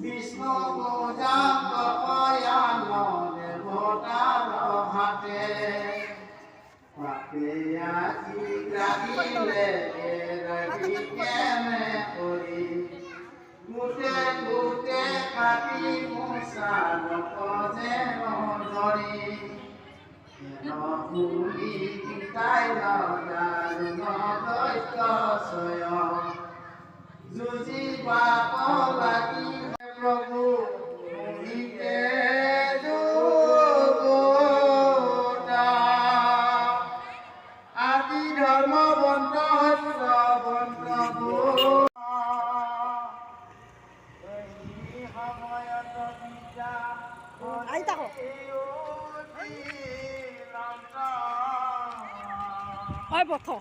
বিষ্ণু পূজা কপয়ান দেবতার হাতে পাপে আজি লাগিলে রাগি কেনে করি গুটে গুটে কাটি মুসা নকজে নধরি নহুলি গীতাই নদাৰুণ দৈত্য স্বয়ং যুঁজিবাব লাগি প্ৰভু মোহিতে যুগোটা আদি ধৰ্ম বন্ত বন্ত সময়ত বিদ্যা Ay, botó.